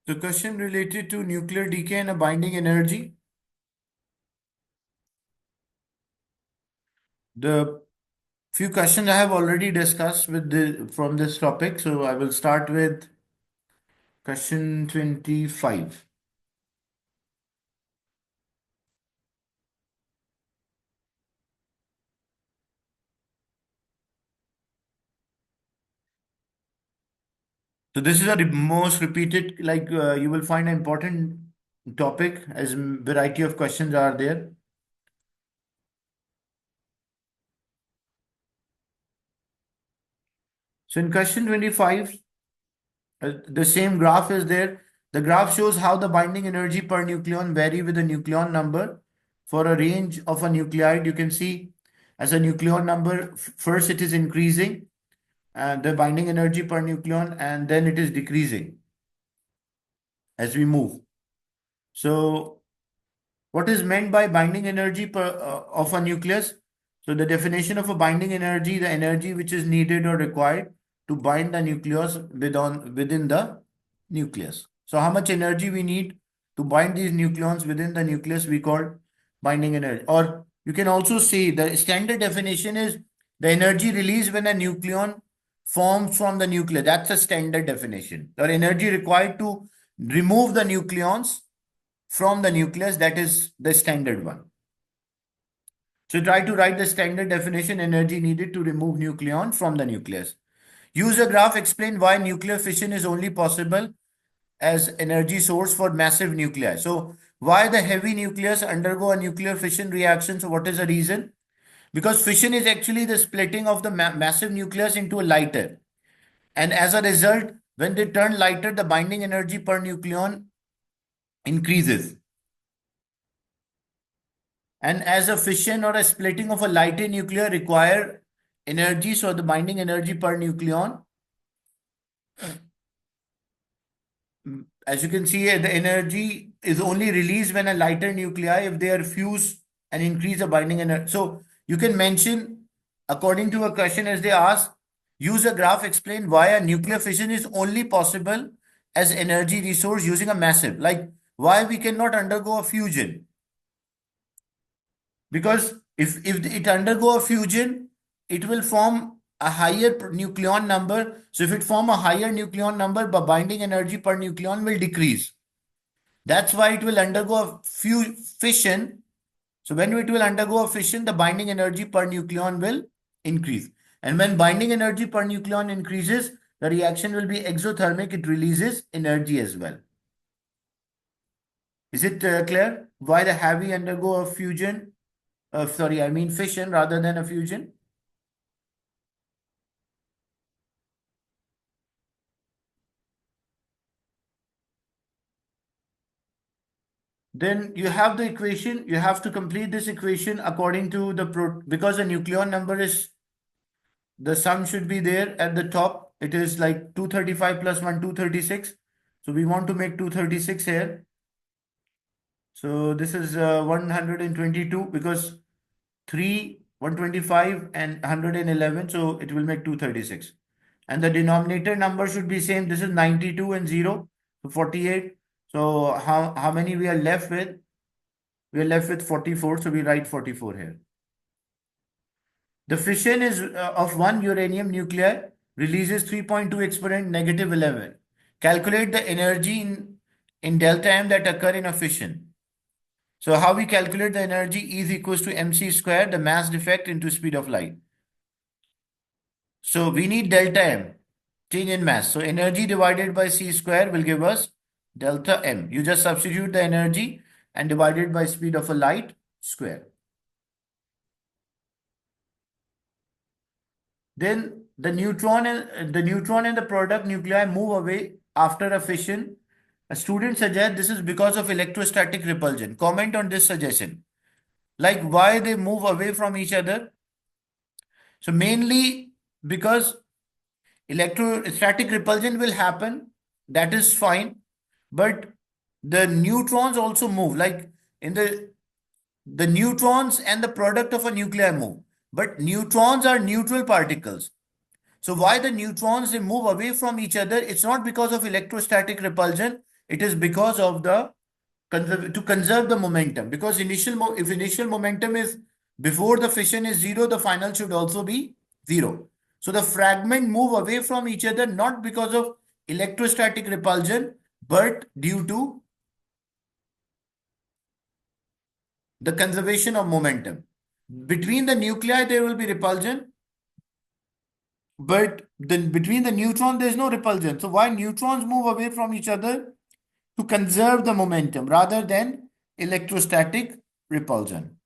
The question related to nuclear decay and a binding energy. The few questions I have already discussed from this topic, so I will start with question 25. So this is a most repeated, you will find an important topic as variety of questions are there. So in question 25, the same graph is there. The graph shows how the binding energy per nucleon vary with the nucleon number for a range of a nuclide. You can see as a nucleon number, first it is increasing, the binding energy per nucleon, and then it is decreasing as we move. So what is meant by binding energy of a nucleus? So the definition of a binding energy, the energy which is needed or required to bind the nucleus within the nucleus. So how much energy we need to bind these nucleons within the nucleus we call binding energy. Or you can also say the standard definition is the energy released when a nucleon forms from the nucleus. That's a standard definition. Or energy required to remove the nucleons from the nucleus, that is the standard one. So try to write the standard definition energy needed to remove nucleon from the nucleus. Use a graph, explain why nuclear fission is only possible as energy source for massive nuclei. So why the heavy nucleus undergo a nuclear fission reaction? So what is the reason? Because fission is actually the splitting of the massive nucleus into a lighter. And as a result, when they turn lighter, the binding energy per nucleon increases. And as a fission or a splitting of a lighter nucleus require energy, so the binding energy per nucleon, as you can see here, the energy is only released when a lighter nuclei, if they are fused and increase the binding energy. So you can mention, according to a question as they ask, use a graph, explain why a nuclear fission is only possible as energy resource using a massive, like why we cannot undergo a fusion. Because if it undergo a fusion, it will form a higher nucleon number. So if it form a higher nucleon number, the binding energy per nucleon will decrease. That's why it will undergo a fission. So when it will undergo a fission, the binding energy per nucleon will increase. And when binding energy per nucleon increases, the reaction will be exothermic. It releases energy as well. Is it clear why the heavy undergo a fusion? Fission rather than a fusion. Then you have the equation. You have to complete this equation according to because the nucleon number is, the sum should be there at the top. It is like 235 plus 1, 236. So we want to make 236 here. So this is 122 because 3, 125 and 111. So it will make 236. And the denominator number should be same. This is 92 and 0. So 48. So how many we are left with? We are left with 44. So we write 44 here. The fission is of one uranium nuclei releases 3.2 exponent negative 11. Calculate the energy in delta M that occur in a fission. So how we calculate the energy? E is equals to mc square, the mass defect into speed of light. So we need delta M, change in mass. So energy divided by c square will give us delta M. You just substitute the energy and divide it by speed of a light square. Then the neutron and the product nuclei move away after a fission. A student suggests this is because of electrostatic repulsion. Comment on this suggestion. Like why they move away from each other. So mainly because electrostatic repulsion will happen. That is fine. But the neutrons also move. Like in the neutrons and the product of a nuclei move. But neutrons are neutral particles. So why the neutrons, they move away from each other? It's not because of electrostatic repulsion. It is because of the to conserve the momentum, because if initial momentum is before the fission is zero, the final should also be zero. So the fragment move away from each other not because of electrostatic repulsion, but due to the conservation of momentum. Between the nuclei, there will be repulsion, but between the neutron, there is no repulsion. So why neutrons move away from each other? To conserve the momentum rather than electrostatic repulsion.